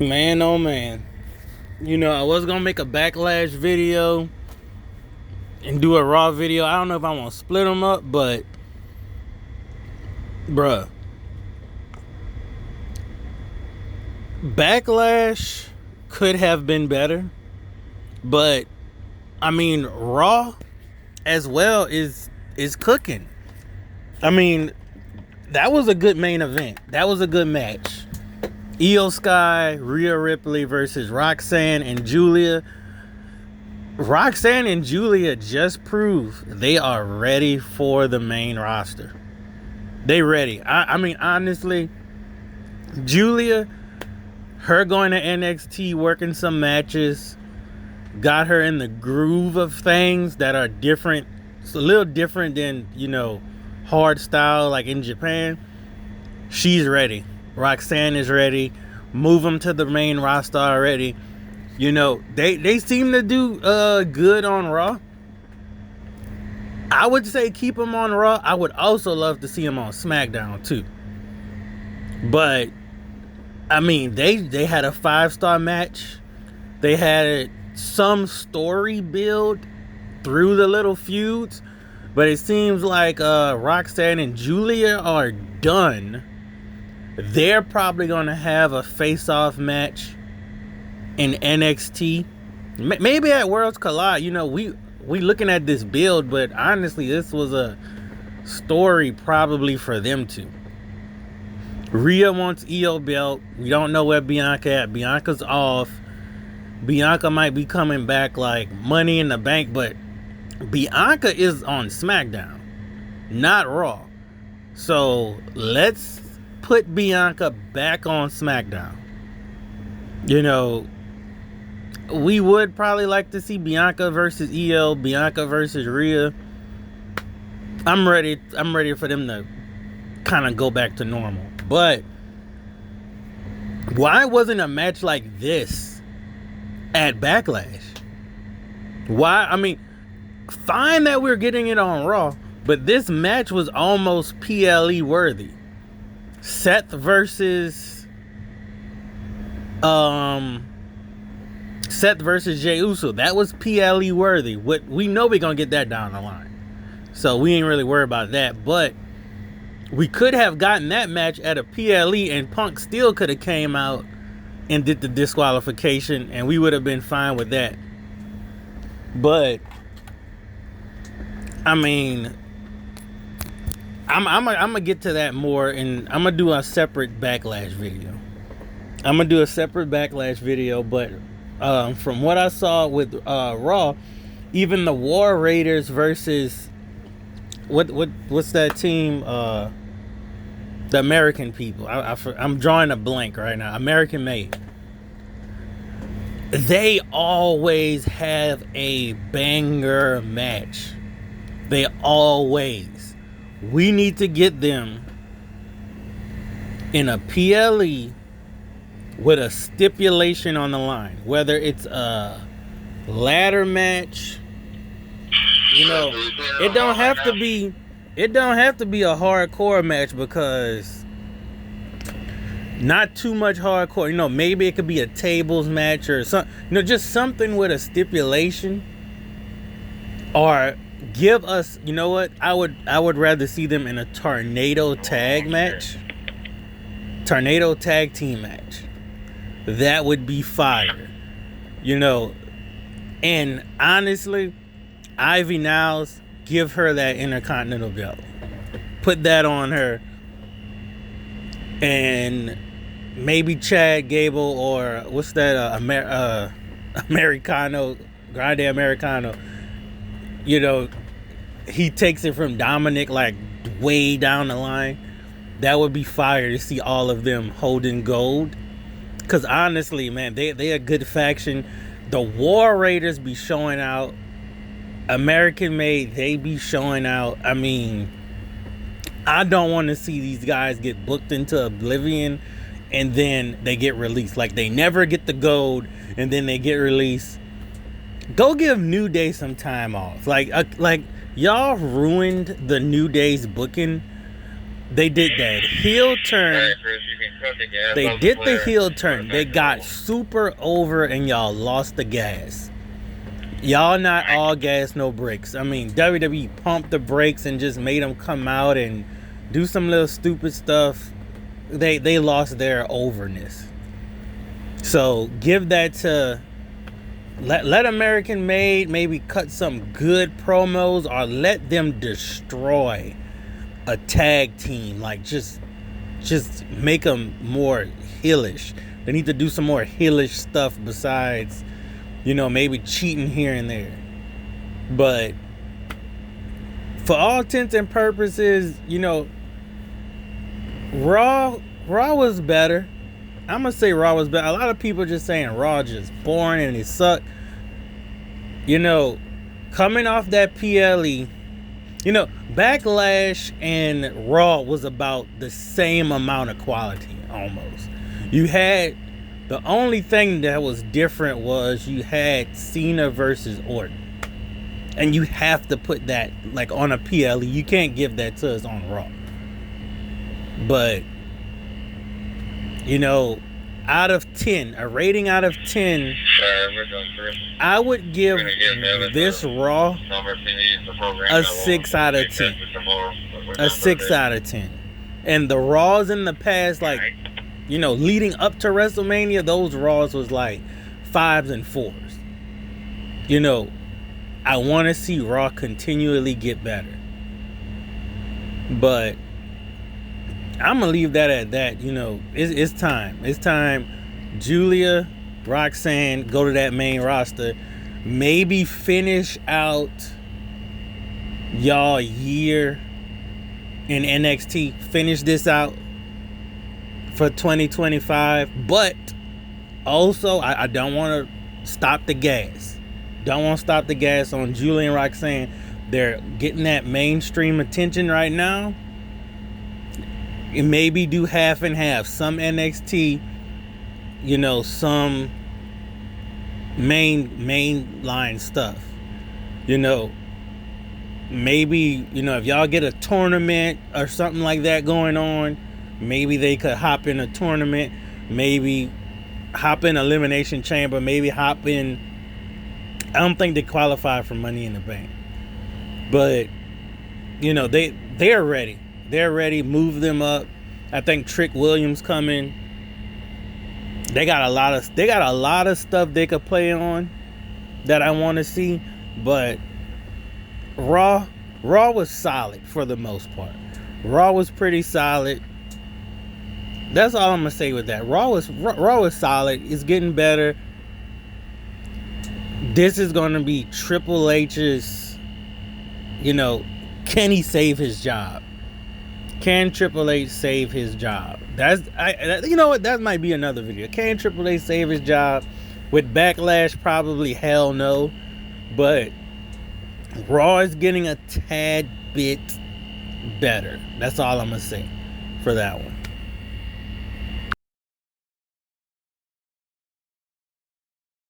Man, oh man. You know, I was gonna make a backlash video and do a raw video. I don't know if I want to split them up, but bruh, backlash could have been better, but I mean, raw as well is cooking. I mean, that was a good main event. That was a good match. Io Sky, Rhea Ripley versus Roxanne and Julia. Roxanne and Julia just proved they are ready for the main roster. They ready. I mean, honestly, Julia, her going to NXT, working some matches, got her in the groove of things that are different. It's a little different than, hard style like in Japan. She's ready. Roxanne is ready. Move them to the main roster already. They seem to do good on Raw. I would say keep them on Raw. I would also love to see them on SmackDown too. But I mean, they had a 5-star match. They had some story build through the little feuds, but it seems like Roxanne and Julia are done. They're probably gonna have a face-off match in NXT, maybe at Worlds Collide. We looking at this build, but honestly, this was a story probably for them two. Rhea wants Io belt. We don't know where Bianca at. Bianca's off. Bianca might be coming back like Money in the Bank, but Bianca is on SmackDown, not Raw. So let's put Bianca back on SmackDown. We would probably like to see Bianca versus Io, Bianca versus Rhea. I'm ready for them to kind of go back to normal. But why wasn't a match like this at Backlash? Why? I mean, fine that we're getting it on Raw, but this match was almost PLE worthy. Seth versus Jey Uso. That was PLE worthy. We know we're gonna get that down the line, so we ain't really worried about that. But we could have gotten that match at a PLE, and Punk still could have came out and did the disqualification, and we would have been fine with that. But I mean, I'm gonna get to that more, and I'm gonna do a separate Backlash video. But from what I saw with Raw, even the War Raiders versus what's that team? The American people. I'm drawing a blank right now. American Made. They always have a banger match. They always. We need to get them in a PLE with a stipulation on the line. Whether it's a ladder match, it don't have to be a hardcore match, because not too much hardcore. Maybe it could be a tables match or something. Just something with a stipulation. Or give us, what? I would rather see them in a tornado tag match. Tornado tag team match. That would be fire. And honestly, Ivy Niles, give her that Intercontinental belt. Put that on her. And maybe Chad Gable, or what's that, Americano, Grande Americano. He takes it from Dominic like way down the line. That would be fire to see all of them holding gold. Because honestly, man, they a good faction. The War Raiders be showing out. American Made, they be showing out. I mean, I don't want to see these guys get booked into oblivion and then they get released. Like, they never get the gold and then they get released. Go give New Day some time off. Like y'all ruined the New Day's booking. They did that heel turn. They did the heel turn. They got super over and y'all lost the gas. Y'all not all gas, no brakes. I mean, WWE pumped the brakes and just made them come out and do some little stupid stuff. They lost their overness. So give that to let American Made maybe cut some good promos, or let them destroy a tag team. Like just make them more heelish. They need to do some more heelish stuff besides, you know, maybe cheating here and there. But for all intents and purposes, you know, Raw was better. I'm gonna say Raw was better. A lot of people just saying Raw just boring and it sucked. You know, coming off that PLE, you know, Backlash and Raw was about the same amount of quality almost. You had, the only thing that was different was you had Cena versus Orton. And you have to put that like on a PLE. You can't give that to us on Raw. But, you know, out of 10, a rating out of 10, I would give this Raw a 6 out of 10. A 6 out of 10. And the Raws in the past, like, you know, leading up to WrestleMania, those Raws was like 5s and 4s. You know, I want to see Raw continually get better. But I'm going to leave that at that. You know, it's time. It's time. Julia, Roxanne, go to that main roster. Maybe finish out y'all year in NXT. Finish this out for 2025. But also, I don't want to stop the gas. Don't want to stop the gas on Julia and Roxanne. They're getting that mainstream attention right now. And maybe do half and half. Some NXT, you know, some mainline stuff. You know, maybe, you know, if y'all get a tournament or something like that going on, maybe they could hop in a tournament. Maybe hop in Elimination Chamber. Maybe hop in, I don't think they qualify for Money in the Bank. But, you know, they're ready. They're ready. Move them up. I think Trick Williams coming. They got a lot of stuff they could play on that I want to see. But Raw was solid for the most part. Raw was pretty solid. That's all I'm gonna say with that. Raw was solid. It's getting better. This is gonna be Triple H's. You know, can he save his job? Can Triple H save his job? You know what? That might be another video. Can Triple H save his job? With Backlash, probably hell no. But Raw is getting a tad bit better. That's all I'm going to say for that one.